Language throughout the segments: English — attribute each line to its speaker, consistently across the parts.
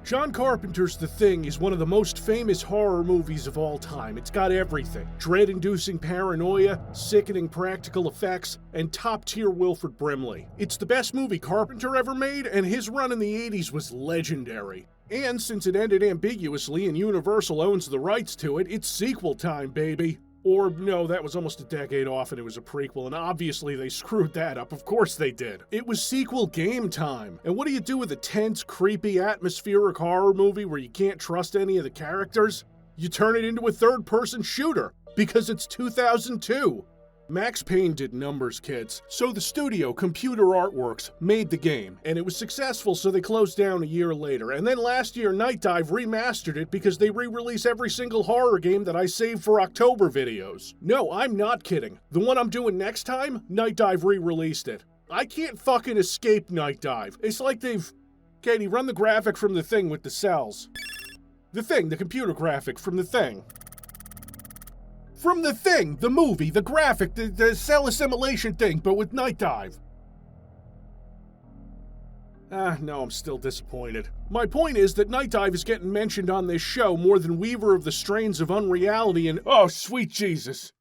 Speaker 1: John Carpenter's The Thing is one of the most famous horror movies of all time. It's got everything. Dread-inducing paranoia, sickening practical effects, and top-tier Wilford Brimley. It's the best movie Carpenter ever made, and his run in the 80s was legendary. And since it ended ambiguously and Universal owns the rights to it, it's sequel time, baby. Or, no, that was almost a decade off and it was a prequel, and obviously they screwed that up. Of course they did. It was sequel game time. And what do you do with a tense, creepy, atmospheric horror movie where you can't trust any of the characters? You turn it into a third-person shooter, because it's 2002. Max Payne did numbers, kids. So the studio, Computer Artworks, made the game, and it was successful, so they closed down a year later. And then last year, Night Dive remastered it because they re-release every single horror game that I saved for October videos. No, I'm not kidding. The one I'm doing next time, Night Dive re-released it. I can't fucking escape Night Dive. It's like they've... Katie, run the graphic from The Thing with the cells. The Thing, the computer graphic from The Thing. From The Thing, the movie, the graphic, the cell assimilation thing, but with Night Dive. No, I'm still disappointed. My point is that Night Dive is getting mentioned on this show more than Weaver of the Strains of Unreality and, oh, sweet Jesus.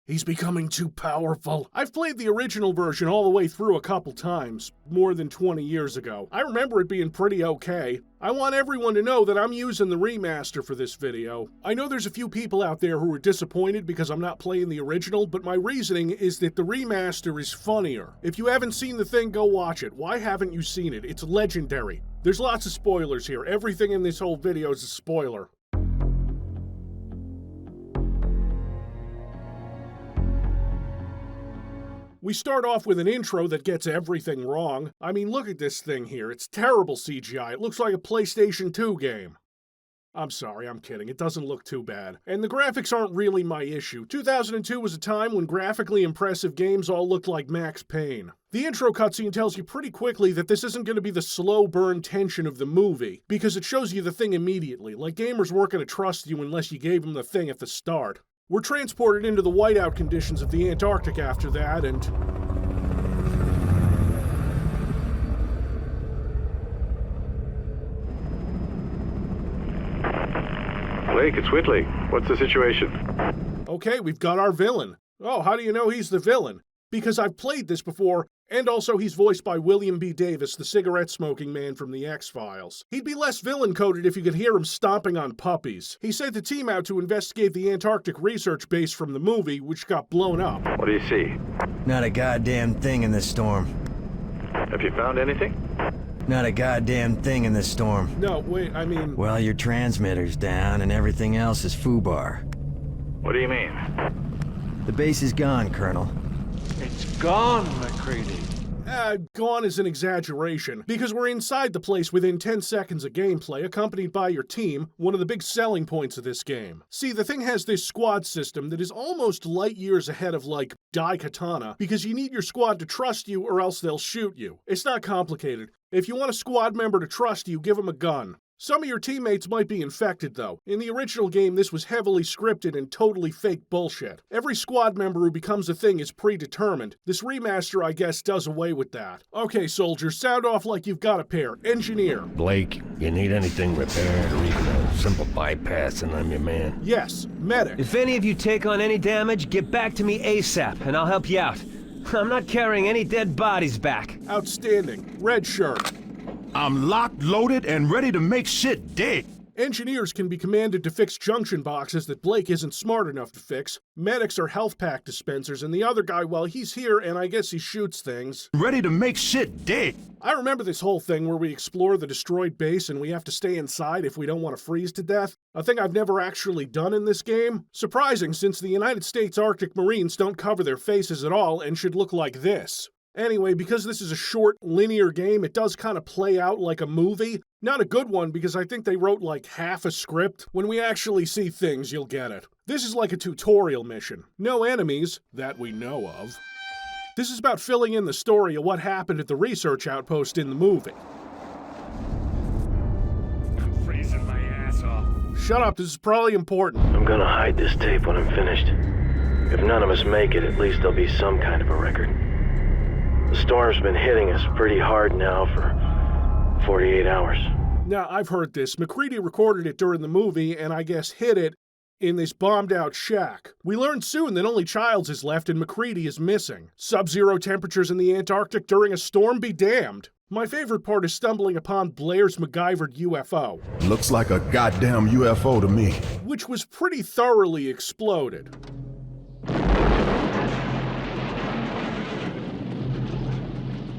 Speaker 1: He's becoming too powerful. I've played the original version all the way through a couple times, more than 20 years ago. I remember it being pretty okay. I want everyone to know that I'm using the remaster for this video. I know there's a few people out there who are disappointed because I'm not playing the original, but my reasoning is that the remaster is funnier. If you haven't seen The Thing, go watch it. Why haven't you seen it? It's legendary. There's lots of spoilers here. Everything in this whole video is a spoiler. We start off with an intro that gets everything wrong. I mean, look at this thing here. It's terrible CGI. It looks like a PlayStation 2 game. I'm sorry, I'm kidding. It doesn't look too bad. And the graphics aren't really my issue. 2002 was a time when graphically impressive games all looked like Max Payne. The intro cutscene tells you pretty quickly that this isn't going to be the slow burn tension of the movie, because it shows you the thing immediately, like gamers weren't going to trust you unless you gave them the thing at the start. We're transported into the whiteout conditions of the Antarctic after that, and...
Speaker 2: Blake, it's Whitley. What's the situation?
Speaker 1: Okay, we've got our villain. Oh, how do you know he's the villain? Because I've played this before, and also he's voiced by William B. Davis, the cigarette-smoking man from The X-Files. He'd be less villain-coded if you could hear him stomping on puppies. He sent the team out to investigate the Antarctic research base from the movie, which got blown up.
Speaker 2: What do you see?
Speaker 3: Not a goddamn thing in this storm.
Speaker 2: Have you found anything?
Speaker 3: Not a goddamn thing in this storm.
Speaker 1: No, wait, I mean...
Speaker 3: Well, your transmitter's down and everything else is foobar.
Speaker 2: What do you mean?
Speaker 3: The base is gone, Colonel.
Speaker 4: It's gone, McCready.
Speaker 1: Gone is an exaggeration, because we're inside the place within 10 seconds of gameplay, accompanied by your team, one of the big selling points of this game. See, the thing has this squad system that is almost light years ahead of, like, Daikatana, because you need your squad to trust you or else they'll shoot you. It's not complicated. If you want a squad member to trust you, give them a gun. Some of your teammates might be infected, though. In the original game, this was heavily scripted and totally fake bullshit. Every squad member who becomes a thing is predetermined. This remaster, I guess, does away with that. Okay, soldiers, sound off like you've got a pair. Engineer.
Speaker 5: Blake, you need anything repaired or even a simple bypass, and I'm your man.
Speaker 1: Yes. Medic.
Speaker 6: If any of you take on any damage, get back to me ASAP, and I'll help you out. I'm not carrying any dead bodies back.
Speaker 1: Outstanding. Red shirt.
Speaker 5: I'm locked, loaded, and ready to make shit dead.
Speaker 1: Engineers can be commanded to fix junction boxes that Blake isn't smart enough to fix. Medics are health pack dispensers, and the other guy, well, he's here, and I guess he shoots things.
Speaker 5: Ready to make shit dead.
Speaker 1: I remember this whole thing where we explore the destroyed base and we have to stay inside if we don't want to freeze to death. A thing I've never actually done in this game. Surprising, since the United States Arctic Marines don't cover their faces at all and should look like this. Anyway, because this is a short, linear game, it does kind of play out like a movie. Not a good one, because I think they wrote like half a script. When we actually see things, you'll get it. This is like a tutorial mission. No enemies, that we know of. This is about filling in the story of what happened at the research outpost in the movie.
Speaker 4: I'm freezing my ass off.
Speaker 1: Shut up, this is probably important.
Speaker 7: I'm gonna hide this tape when I'm finished. If none of us make it, at least there'll be some kind of a record. The storm's been hitting us pretty hard now for 48 hours.
Speaker 1: Now, I've heard this. MacReady recorded it during the movie and I guess hid it in this bombed-out shack. We learn soon that only Childs is left and MacReady is missing. Sub-zero temperatures in the Antarctic during a storm be damned. My favorite part is stumbling upon Blair's MacGyvered UFO.
Speaker 8: Looks like a goddamn UFO to me.
Speaker 1: Which was pretty thoroughly exploded.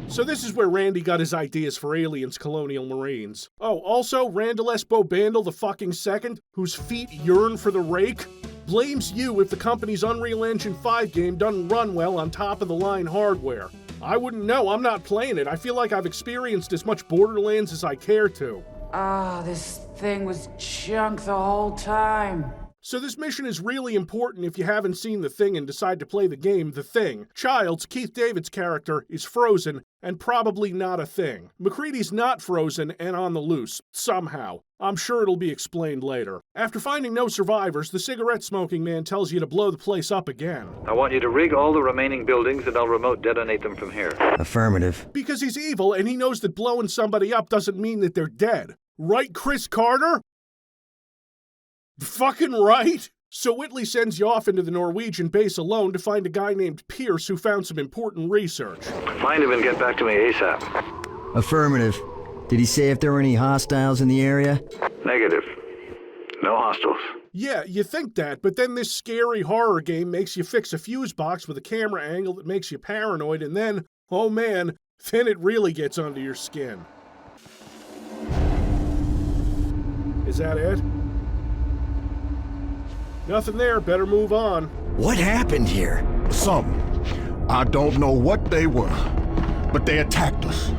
Speaker 1: So this is where Randy got his ideas for Aliens Colonial Marines. Oh, also, Randall S. Bobandel the fucking second, whose feet yearn for the rake, blames you if the company's Unreal Engine 5 game doesn't run well on top-of-the-line hardware. I wouldn't know, I'm not playing it. I feel like I've experienced as much Borderlands as I care to.
Speaker 9: This thing was junk the whole time.
Speaker 1: So this mission is really important if you haven't seen The Thing and decide to play the game The Thing. Childs, Keith David's character, is frozen and probably not a thing. MacReady's not frozen and on the loose, somehow. I'm sure it'll be explained later. After finding no survivors, the cigarette-smoking man tells you to blow the place up again.
Speaker 2: I want you to rig all the remaining buildings and I'll remote detonate them from here.
Speaker 3: Affirmative.
Speaker 1: Because he's evil and he knows that blowing somebody up doesn't mean that they're dead. Right, Chris Carter? Fucking right! So Whitley sends you off into the Norwegian base alone to find a guy named Pierce who found some important research.
Speaker 2: Find him and get back to me ASAP.
Speaker 3: Affirmative. Did he say if there were any hostiles in the area?
Speaker 2: Negative. No hostiles.
Speaker 1: Yeah, you think that, but then this scary horror game makes you fix a fuse box with a camera angle that makes you paranoid, and then, oh man, then it really gets under your skin. Is that it? Nothing there, better move on.
Speaker 3: What happened here?
Speaker 8: Something. I don't know what they were, but they attacked us.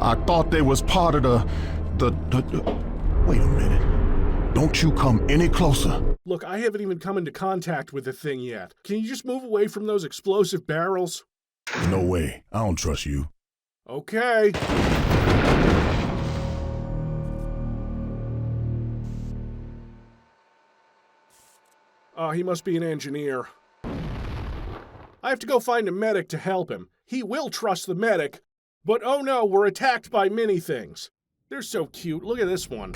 Speaker 8: I thought they was part of the... Wait a minute. Don't you come any closer.
Speaker 1: Look, I haven't even come into contact with the thing yet. Can you just move away from those explosive barrels?
Speaker 8: No way. I don't trust you.
Speaker 1: Okay. Oh, he must be an engineer. I have to go find a medic to help him. He will trust the medic, but oh no, we're attacked by mini-things. They're so cute. Look at this one.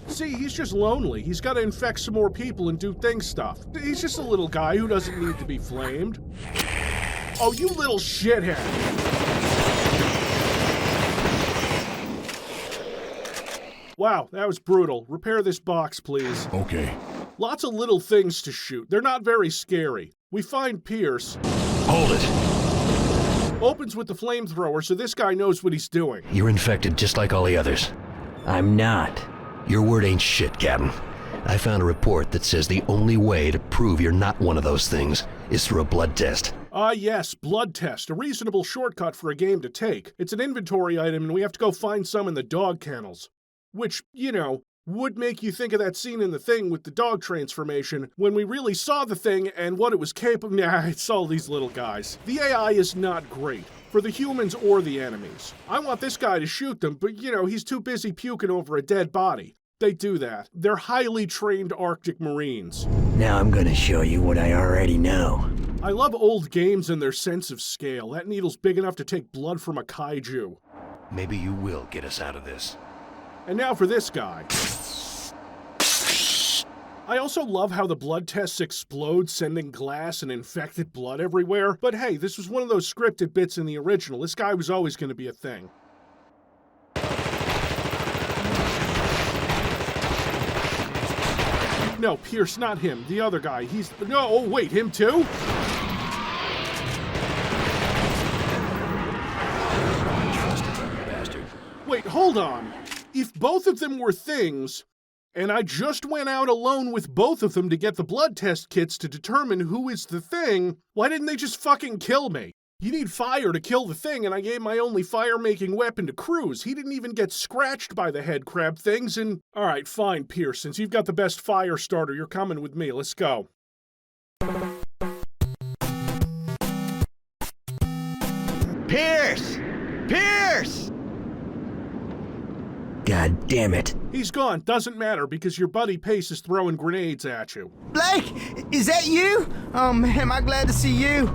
Speaker 1: See, he's just lonely. He's got to infect some more people and do thing stuff. He's just a little guy who doesn't need to be flamed. Oh, you little shithead. Wow, that was brutal. Repair this box, please.
Speaker 8: Okay.
Speaker 1: Lots of little things to shoot. They're not very scary. We find Pierce.
Speaker 5: Hold it.
Speaker 1: Opens with the flamethrower, so this guy knows what he's doing.
Speaker 5: You're infected just like all the others.
Speaker 3: I'm not.
Speaker 5: Your word ain't shit, Captain. I found a report that says the only way to prove you're not one of those things is through a blood test.
Speaker 1: Ah yes, blood test. A reasonable shortcut for a game to take. It's an inventory item and we have to go find some in the dog kennels. Which, you know, would make you think of that scene in The Thing with the dog transformation when we really saw the thing and what it was capable. Nah, it's all these little guys. The AI is not great, for the humans or the enemies. I want this guy to shoot them, but you know, he's too busy puking over a dead body. They do that. They're highly trained Arctic Marines.
Speaker 3: Now I'm gonna show you what I already know.
Speaker 1: I love old games and their sense of scale. That needle's big enough to take blood from a kaiju.
Speaker 5: Maybe you will get us out of this.
Speaker 1: And now for this guy. I also love how the blood tests explode, sending glass and infected blood everywhere. But hey, this was one of those scripted bits in the original. This guy was always going to be a thing. No, Pierce, not him. The other guy. He's... No, oh wait, him too? Wait, hold on. If both of them were things, and I just went out alone with both of them to get the blood test kits to determine who is the thing, why didn't they just fucking kill me? You need fire to kill the thing, and I gave my only fire-making weapon to Cruz. He didn't even get scratched by the head crab things, and... Alright, fine, Pierce. Since you've got the best fire starter, you're coming with me. Let's go.
Speaker 6: Pierce! Pierce!
Speaker 3: God damn it.
Speaker 1: He's gone. Doesn't matter, because your buddy Pace is throwing grenades at you.
Speaker 10: Blake, is that you? Oh man, am I glad to see you.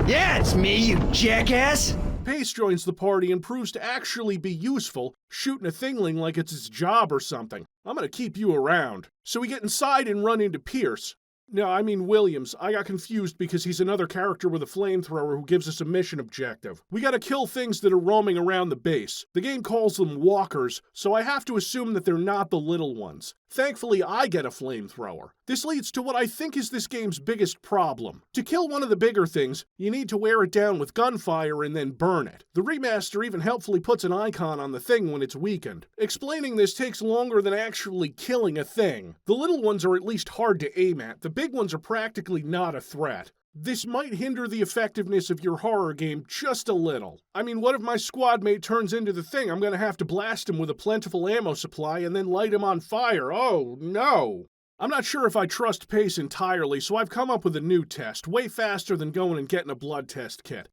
Speaker 3: Yeah, it's me, you jackass!
Speaker 1: Pace joins the party and proves to actually be useful, shooting a thingling like it's his job or something. I'm gonna keep you around. So we get inside and run into Pierce. No, I mean Williams. I got confused because he's another character with a flamethrower who gives us a mission objective. We gotta kill things that are roaming around the base. The game calls them walkers, so I have to assume that they're not the little ones. Thankfully, I get a flamethrower. This leads to what I think is this game's biggest problem. To kill one of the bigger things, you need to wear it down with gunfire and then burn it. The remaster even helpfully puts an icon on the thing when it's weakened. Explaining this takes longer than actually killing a thing. The little ones are at least hard to aim at. The big ones are practically not a threat. This might hinder the effectiveness of your horror game just a little. I mean, what if my squad mate turns into the thing? I'm gonna have to blast him with a plentiful ammo supply and then light him on fire. Oh, no. I'm not sure if I trust Pace entirely, so I've come up with a new test, way faster than going and getting a blood test kit.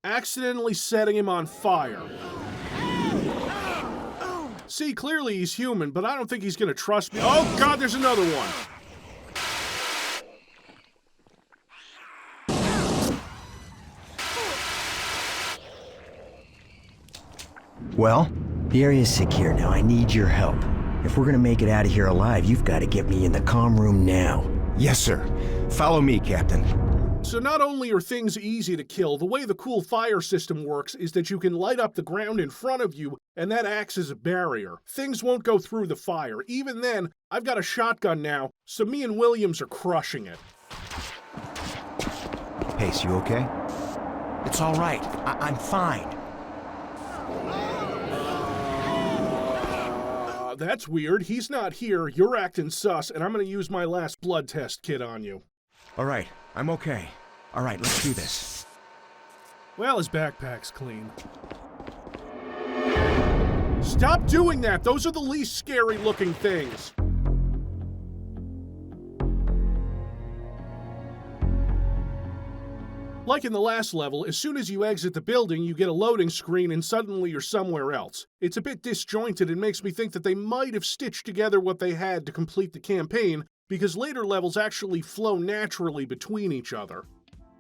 Speaker 1: Accidentally setting him on fire. See, clearly he's human, but I don't think he's gonna trust me. Oh, God, there's another one.
Speaker 3: Well, the area's secure now. I need your help. If we're gonna make it out of here alive, you've got to get me in the comm room now.
Speaker 10: Yes, sir. Follow me, Captain.
Speaker 1: So not only are things easy to kill, the way the cool fire system works is that you can light up the ground in front of you, and that acts as a barrier. Things won't go through the fire. Even then, I've got a shotgun now, so me and Williams are crushing it.
Speaker 10: Pace, you okay? It's all right. I'm fine.
Speaker 1: That's weird. He's not here, you're acting sus, and I'm gonna use my last blood test kit on you.
Speaker 10: All right, I'm okay. All right, let's do this.
Speaker 1: Well, his backpack's clean. Stop doing that! Those are the least scary looking things! Like in the last level, as soon as you exit the building, you get a loading screen and suddenly you're somewhere else. It's a bit disjointed and makes me think that they might have stitched together what they had to complete the campaign, because later levels actually flow naturally between each other.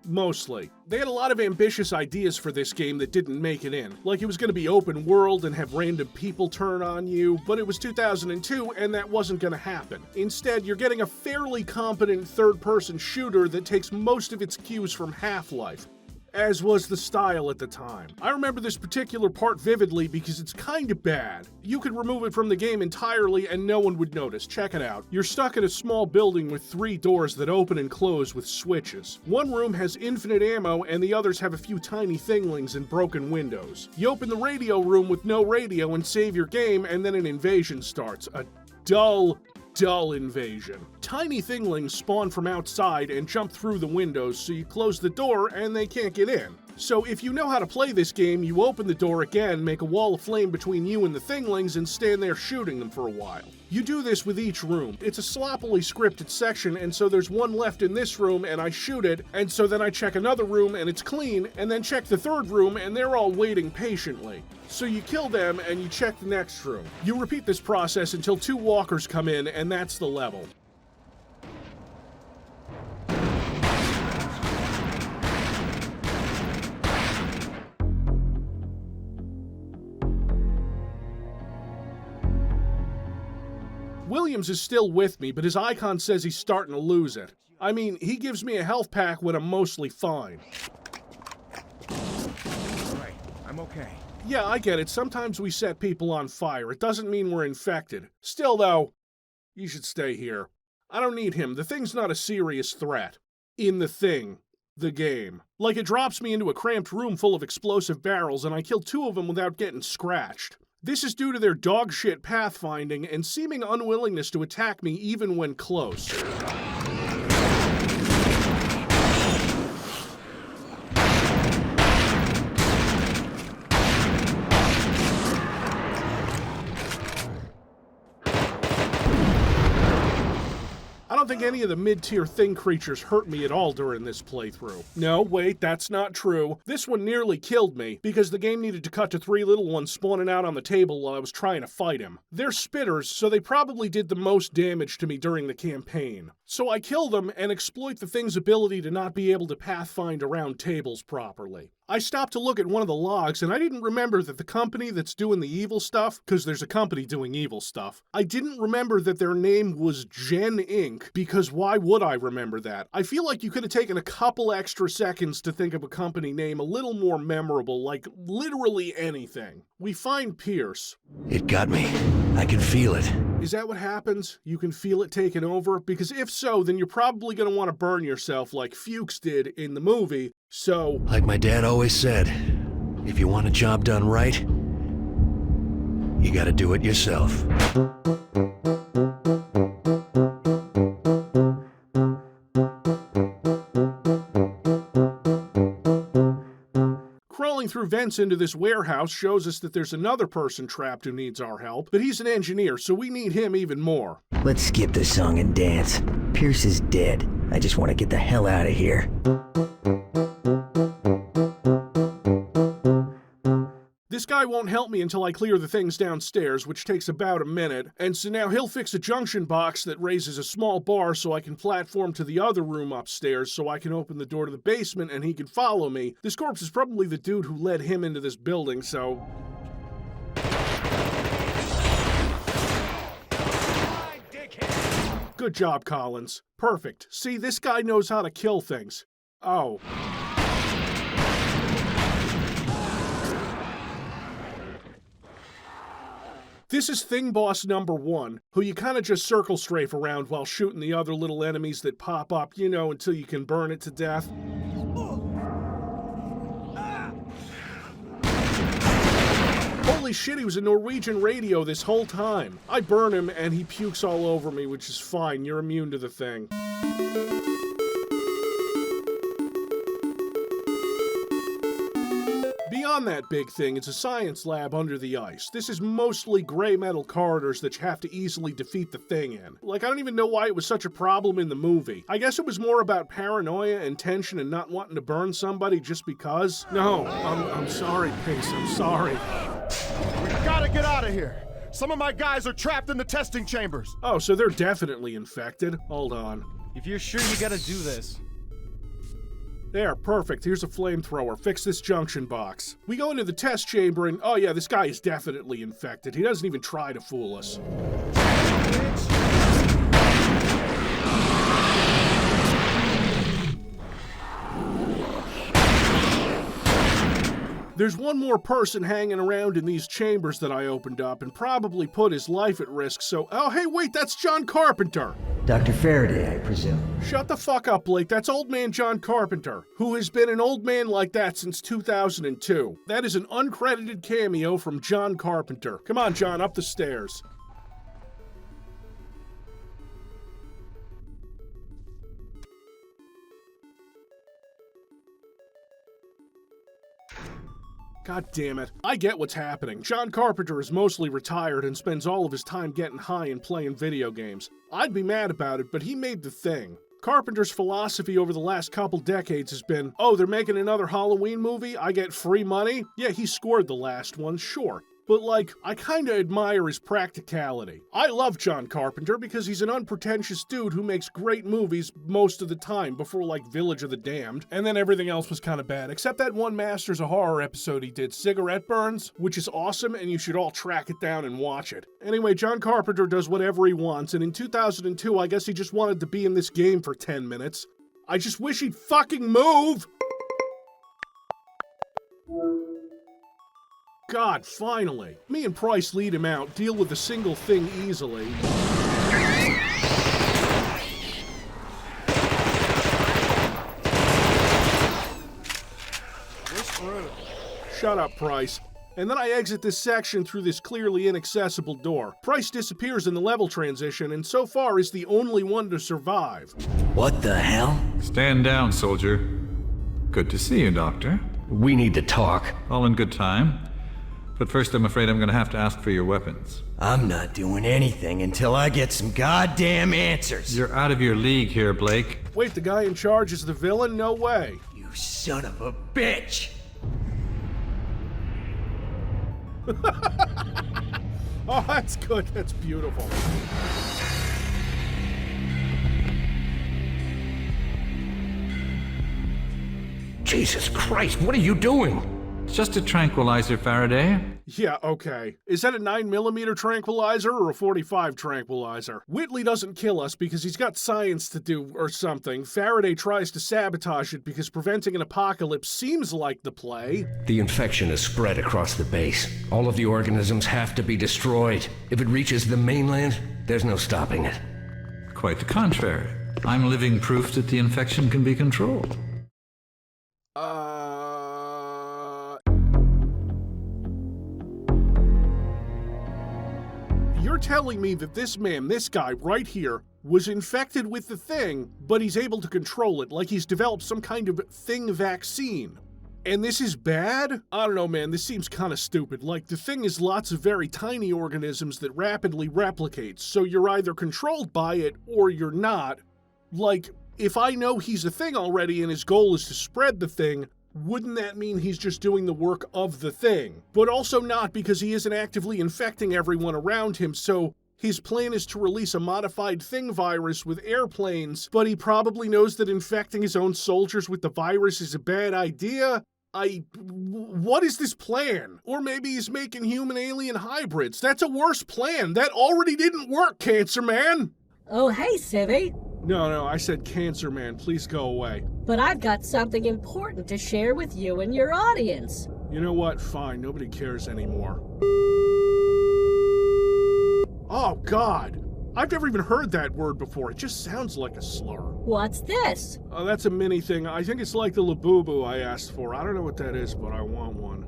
Speaker 1: Mostly. They had a lot of ambitious ideas for this game that didn't make it in. Like it was going to be open world and have random people turn on you, but it was 2002 and that wasn't going to happen. Instead, you're getting a fairly competent third-person shooter that takes most of its cues from Half-Life, as was the style at the time. I remember this particular part vividly because it's kinda bad. You could remove it from the game entirely and no one would notice. Check it out. You're stuck in a small building with 3 doors that open and close with switches. One room has infinite ammo and the others have a few tiny thinglings and broken windows. You open the radio room with no radio and save your game, and then an invasion starts. A dull invasion. Tiny thinglings spawn from outside and jump through the windows, so you close the door and they can't get in. So if you know how to play this game, you open the door again, make a wall of flame between you and the thinglings, and stand there shooting them for a while. You do this with each room. It's a sloppily scripted section, and so there's one left in this room, and I shoot it, and so then I check another room, and it's clean, and then check the third room, and they're all waiting patiently. So you kill them, and you check the next room. You repeat this process until 2 walkers come in, and that's the level. Williams is still with me, but his icon says he's starting to lose it. I mean, he gives me a health pack when I'm mostly fine.
Speaker 10: All right, I'm okay.
Speaker 1: Yeah, I get it. Sometimes we set people on fire. It doesn't mean we're infected. Still, though, you should stay here. I don't need him. The thing's not a serious threat. In the thing. The game. Like, it drops me into a cramped room full of explosive barrels, and I kill 2 of them without getting scratched. This is due to their dogshit pathfinding and seeming unwillingness to attack me even when close. I don't think any of the mid-tier thing creatures hurt me at all during this playthrough. No, wait, that's not true. This one nearly killed me, because the game needed to cut to 3 little ones spawning out on the table while I was trying to fight him. They're spitters, so they probably did the most damage to me during the campaign. So I kill them and exploit the thing's ability to not be able to pathfind around tables properly. I stopped to look at one of the logs, and I didn't remember that the company that's doing the evil stuff, because there's a company doing evil stuff, I didn't remember that their name was Gen Inc., because why would I remember that? I feel like you could have taken a couple extra seconds to think of a company name a little more memorable, like literally anything. We find Pierce.
Speaker 5: It got me. I can feel it.
Speaker 1: Is that what happens? You can feel it taking over? Because if so, then you're probably going to want to burn yourself like Fuchs did in the movie, so...
Speaker 5: Like my dad always said, if you want a job done right, you gotta do it yourself.
Speaker 1: Crawling through vents into this warehouse shows us that there's another person trapped who needs our help, but he's an engineer, so we need him even more.
Speaker 3: Let's skip the song and dance. Pierce is dead. I just want to get the hell out of here.
Speaker 1: This guy won't help me until I clear the things downstairs, which takes about a minute, and so now he'll fix a junction box that raises a small bar so I can platform to the other room upstairs so I can open the door to the basement and he can follow me. This corpse is probably the dude who led him into this building, so... Good job, Collins. Perfect. See, this guy knows how to kill things. Oh. This is Thing Boss number 1, who you kind of just circle strafe around while shooting the other little enemies that pop up, you know, until you can burn it to death. Holy shit, he was a Norwegian radio this whole time. I burn him and he pukes all over me, which is fine. You're immune to the thing. Beyond that big thing, it's a science lab under the ice. This is mostly gray metal corridors that you have to easily defeat the thing in. Like, I don't even know why it was such a problem in the movie. I guess it was more about paranoia and tension and not wanting to burn somebody just because. No, I'm sorry, Pace, I'm sorry.
Speaker 8: We gotta get out of here. Some of my guys are trapped in the testing chambers.
Speaker 1: Oh, so they're definitely infected. Hold on.
Speaker 11: If you're sure you gotta do this.
Speaker 1: There, perfect. Here's a flamethrower. Fix this junction box. We go into the test chamber and, oh yeah, this guy is definitely infected. He doesn't even try to fool us. There's one more person hanging around in these chambers that I opened up and probably put his life at risk, so... Oh, hey, wait, that's John Carpenter!
Speaker 3: Dr. Faraday, I presume.
Speaker 1: Shut the fuck up, Blake. That's old man John Carpenter, who has been an old man like that since 2002. That is an uncredited cameo from John Carpenter. Come on, John, up the stairs. God damn it. I get what's happening. John Carpenter is mostly retired and spends all of his time getting high and playing video games. I'd be mad about it, but he made the thing. Carpenter's philosophy over the last couple decades has been, oh, they're making another Halloween movie? I get free money? Yeah, he scored the last one, sure. But, like, I kinda admire his practicality. I love John Carpenter because he's an unpretentious dude who makes great movies most of the time before, like, Village of the Damned, and then everything else was kinda bad, except that one Masters of Horror episode he did, Cigarette Burns, which is awesome, and you should all track it down and watch it. Anyway, John Carpenter does whatever he wants, and in 2002, I guess he just wanted to be in this game for 10 minutes. I just wish he'd fucking move! God, finally. Me and Price lead him out, deal with a single thing easily. Shut up, Price. And then I exit this section through this clearly inaccessible door. Price disappears in the level transition, and so far is the only one to survive.
Speaker 3: What the hell?
Speaker 12: Stand down, soldier. Good to see you, Doctor.
Speaker 5: We need to talk.
Speaker 12: All in good time. But first, I'm afraid I'm gonna have to ask for your weapons.
Speaker 3: I'm not doing anything until I get some goddamn answers.
Speaker 12: You're out of your league here, Blake.
Speaker 1: Wait, the guy in charge is the villain? No way.
Speaker 3: You son of a bitch!
Speaker 1: Oh, that's good. That's beautiful.
Speaker 13: Jesus Christ, what are you doing?
Speaker 12: It's just a tranquilizer, Faraday.
Speaker 1: Yeah, okay. Is that a 9mm tranquilizer or a 45 tranquilizer? Whitley doesn't kill us because he's got science to do or something. Faraday tries to sabotage it because preventing an apocalypse seems like the play.
Speaker 13: The infection is spread across the base. All of the organisms have to be destroyed. If it reaches the mainland, there's no stopping it.
Speaker 12: Quite the contrary. I'm living proof that the infection can be controlled.
Speaker 1: You're telling me that this man, this guy right here, was infected with the thing, but he's able to control it, like he's developed some kind of thing vaccine. And this is bad? I don't know, man, this seems kind of stupid. Like, the thing is lots of very tiny organisms that rapidly replicate, so you're either controlled by it or you're not. Like, if I know he's a thing already and his goal is to spread the thing, wouldn't that mean he's just doing the work of the thing? But also not, because he isn't actively infecting everyone around him, so his plan is to release a modified thing virus with airplanes, but he probably knows that infecting his own soldiers with the virus is a bad idea? What is this plan? Or maybe he's making human-alien hybrids. That's a worse plan. That already didn't work, Cancer Man!
Speaker 14: Oh, hey, Civvie.
Speaker 1: No, I said Cancer Man. Please go away.
Speaker 14: But I've got something important to share with you and your audience.
Speaker 1: You know what? Fine. Nobody cares anymore. Oh, God. I've never even heard that word before. It just sounds like a slur.
Speaker 14: What's this?
Speaker 1: That's a mini thing. I think it's like the Labubu I asked for. I don't know what that is, but I want one.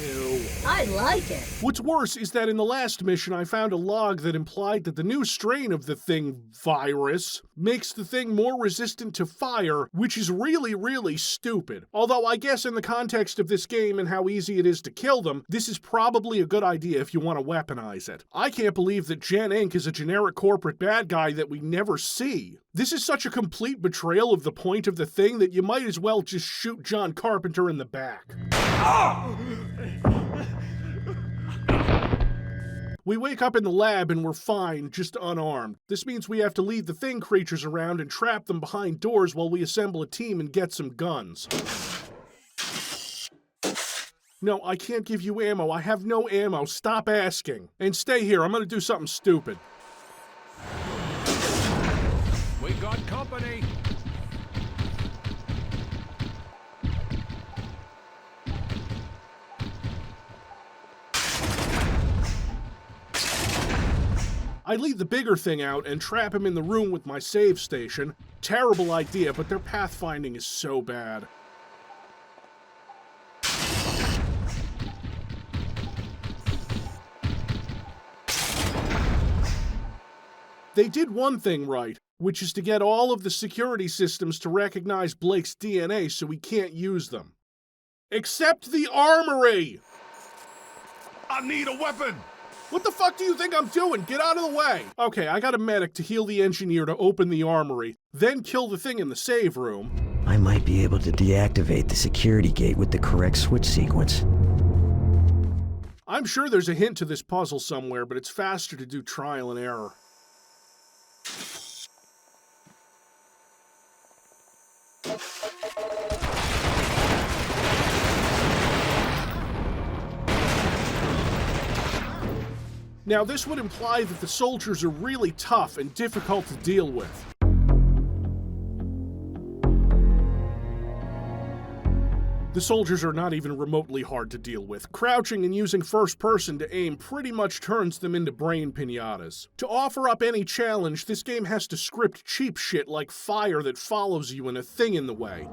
Speaker 1: Ew.
Speaker 14: I like it.
Speaker 1: What's worse is that in the last mission I found a log that implied that the new strain of the thing virus makes the thing more resistant to fire, which is really, really stupid. Although I guess in the context of this game and how easy it is to kill them, this is probably a good idea if you want to weaponize it. I can't believe that Gen Inc. is a generic corporate bad guy that we never see. This is such a complete betrayal of the point of the thing that you might as well just shoot John Carpenter in the back. We wake up in the lab and we're fine, just unarmed. This means we have to lead the thing creatures around and trap them behind doors while we assemble a team and get some guns. No, I can't give you ammo. I have no ammo. Stop asking. And stay here. I'm gonna do something stupid.
Speaker 4: We got company.
Speaker 1: I lead the bigger thing out and trap him in the room with my save station. Terrible idea, but their pathfinding is so bad. They did one thing right, which is to get all of the security systems to recognize Blake's DNA so we can't use them. Except the armory!
Speaker 8: I need a weapon!
Speaker 1: What the fuck do you think I'm doing? Get out of the way! Okay, I got a medic to heal the engineer to open the armory, then kill the thing in the save room.
Speaker 3: I might be able to deactivate the security gate with the correct switch sequence.
Speaker 1: I'm sure there's a hint to this puzzle somewhere, but it's faster to do trial and error. Now, this would imply that the soldiers are really tough and difficult to deal with. The soldiers are not even remotely hard to deal with. Crouching and using first person to aim pretty much turns them into brain pinatas. To offer up any challenge, this game has to script cheap shit like fire that follows you and a thing in the way.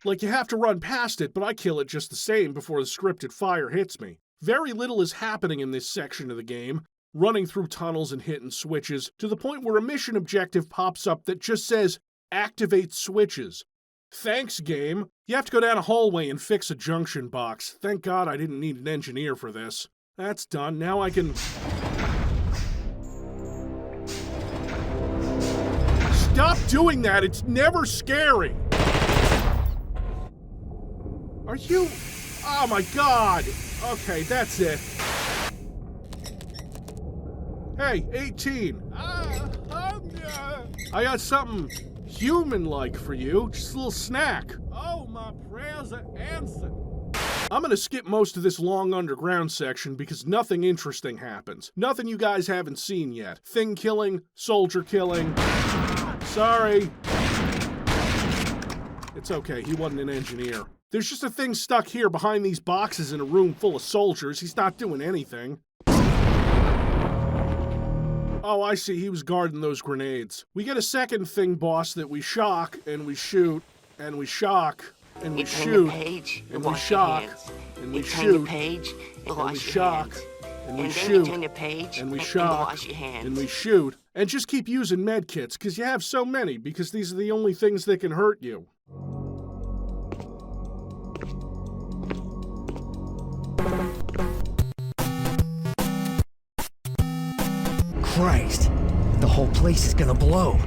Speaker 1: Like, you have to run past it, but I kill it just the same before the scripted fire hits me. Very little is happening in this section of the game, running through tunnels and hitting switches, to the point where a mission objective pops up that just says, activate switches. Thanks, game. You have to go down a hallway and fix a junction box. Thank God I didn't need an engineer for this. That's done. Now I can... Stop doing that. It's never scary. Are you... Oh my god. Okay, that's it. Hey, 18. I got something human-like for you. Just a little snack. Oh, my prayers are answered. I'm gonna skip most of this long underground section because nothing interesting happens. Nothing you guys haven't seen yet. Thing killing, soldier killing. Sorry. It's okay, he wasn't an engineer. There's just a thing stuck here behind these boxes in a room full of soldiers. He's not doing anything. Oh, I see, he was guarding those grenades. We get a second thing boss that we shock, and we shoot, and we shock, and we shoot, and we shock, and we shoot, and we shock, and we shoot, and we shock, and we shoot, and just keep using med kits, because you have so many, because these are the only things that can hurt you.
Speaker 3: Christ, the whole place is gonna blow.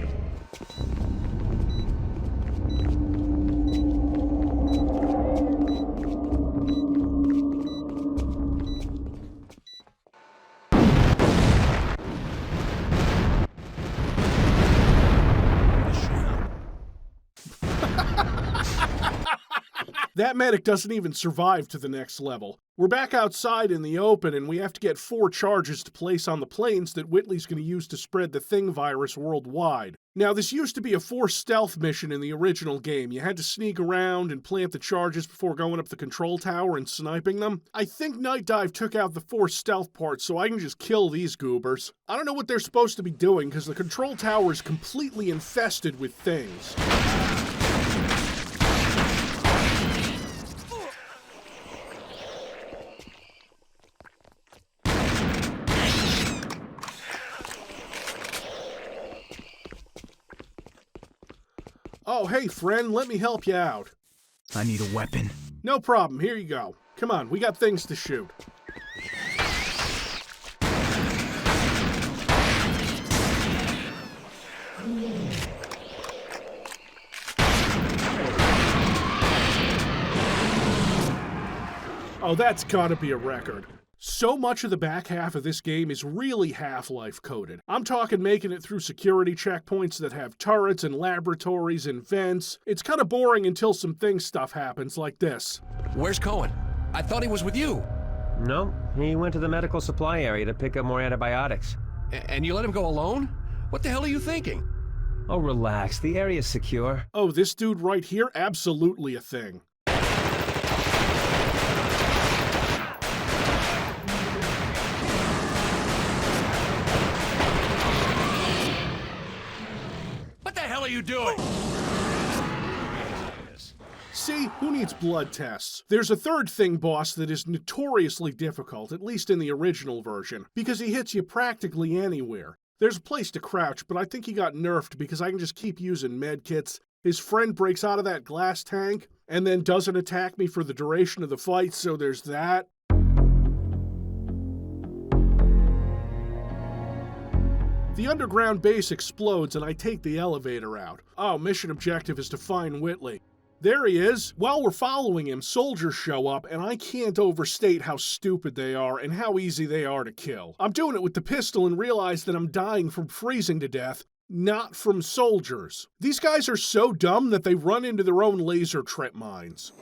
Speaker 1: That medic doesn't even survive to the next level. We're back outside in the open, and we have to get 4 charges to place on the planes that Whitley's going to use to spread the Thing virus worldwide. Now, this used to be a forced stealth mission in the original game. You had to sneak around and plant the charges before going up the control tower and sniping them. I think Night Dive took out the forced stealth part, so I can just kill these goobers. I don't know what they're supposed to be doing, because the control tower is completely infested with things. Oh, hey, friend, let me help you out.
Speaker 3: I need a weapon.
Speaker 1: No problem, here you go. Come on, we got things to shoot. Oh, that's gotta be a record. So much of the back half of this game is really Half-Life coded. I'm talking making it through security checkpoints that have turrets and laboratories and vents. It's kind of boring until some thing stuff happens like this.
Speaker 10: Where's Cohen? I thought he was with you.
Speaker 6: No, he went to the medical supply area to pick up more antibiotics.
Speaker 10: And you let him go alone? What the hell are you thinking?
Speaker 6: Oh, relax. The area's secure.
Speaker 1: Oh, this dude right here? Absolutely a thing.
Speaker 10: What the hell are you doing?
Speaker 1: See, who needs blood tests? There's a third thing boss that is notoriously difficult, at least in the original version, because he hits you practically anywhere. There's a place to crouch, but I think he got nerfed because I can just keep using medkits. His friend breaks out of that glass tank, and then doesn't attack me for the duration of the fight, so there's that. The underground base explodes and I take the elevator out. Oh, mission objective is to find Whitley. There he is. While we're following him, soldiers show up, and I can't overstate how stupid they are and how easy they are to kill. I'm doing it with the pistol and realize that I'm dying from freezing to death, not from soldiers. These guys are so dumb that they run into their own laser trip mines.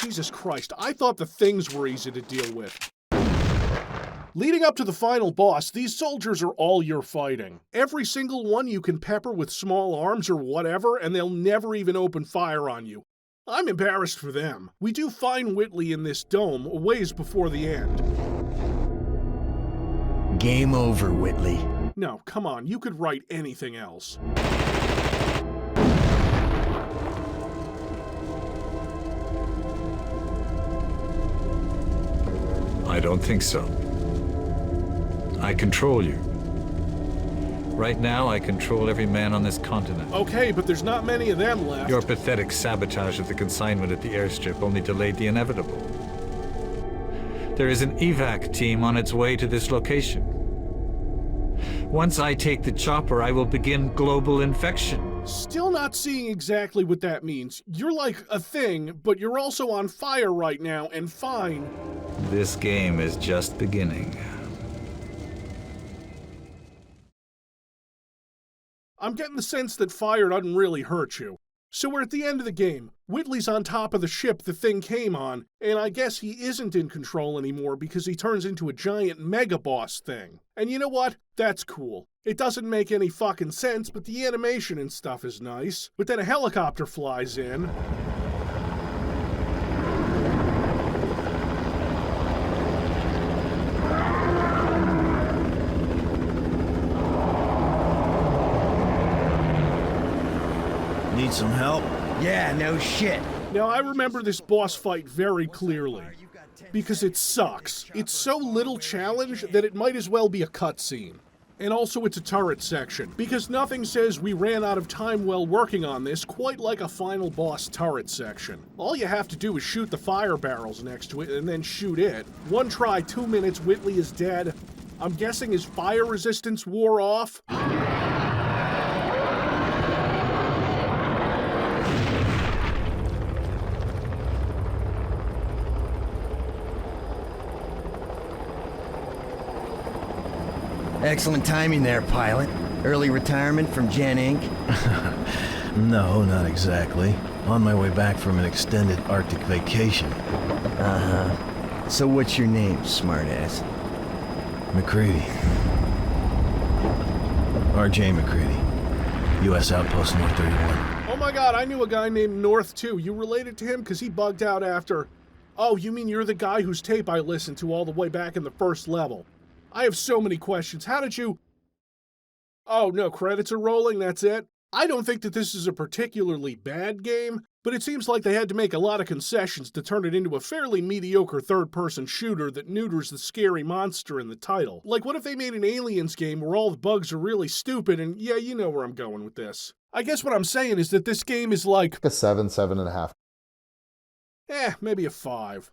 Speaker 1: Jesus Christ, I thought the things were easy to deal with. Leading up to the final boss, these soldiers are all you're fighting. Every single one you can pepper with small arms or whatever, and they'll never even open fire on you. I'm embarrassed for them. We do find Whitley in this dome a ways before the end.
Speaker 3: Game over, Whitley.
Speaker 1: No, come on, you could write anything else.
Speaker 12: I don't think so. I control you. Right now, I control every man on this continent.
Speaker 1: Okay, but there's not many of them left.
Speaker 12: Your pathetic sabotage of the consignment at the airstrip only delayed the inevitable. There is an evac team on its way to this location. Once I take the chopper, I will begin global infection.
Speaker 1: Still not seeing exactly what that means. You're like a thing, but you're also on fire right now, and fine.
Speaker 12: This game is just beginning.
Speaker 1: I'm getting the sense that fire doesn't really hurt you. So we're at the end of the game. Whitley's on top of the ship the thing came on, and I guess he isn't in control anymore because he turns into a giant mega boss thing. And you know what? That's cool. It doesn't make any fucking sense, but the animation and stuff is nice. But then a helicopter flies in.
Speaker 10: Need some help?
Speaker 3: Yeah, no shit.
Speaker 1: Now, I remember this boss fight very clearly, because it sucks. It's so little challenge that it might as well be a cutscene. And also it's a turret section, because nothing says we ran out of time while working on this quite like a final boss turret section. All you have to do is shoot the fire barrels next to it and then shoot it. One try, 2 minutes, Whitley is dead. I'm guessing his fire resistance wore off.
Speaker 3: Excellent timing there, pilot. Early retirement from Gen Inc.
Speaker 10: No, not exactly. On my way back from an extended Arctic vacation.
Speaker 3: Uh-huh. So what's your name, smartass?
Speaker 10: McCready. R.J. McCready. U.S. Outpost North 31.
Speaker 1: Oh my god, I knew a guy named North too. You related to him? Because he bugged out after... Oh, you mean you're the guy whose tape I listened to all the way back in the first level? I have so many questions. How did you... Oh, no, credits are rolling, that's it? I don't think that this is a particularly bad game, but it seems like they had to make a lot of concessions to turn it into a fairly mediocre third-person shooter that neuters the scary monster in the title. Like, what if they made an Aliens game where all the bugs are really stupid and, yeah, you know where I'm going with this. I guess what I'm saying is that this game is like...
Speaker 15: A 7, 7.5.
Speaker 1: Maybe a 5.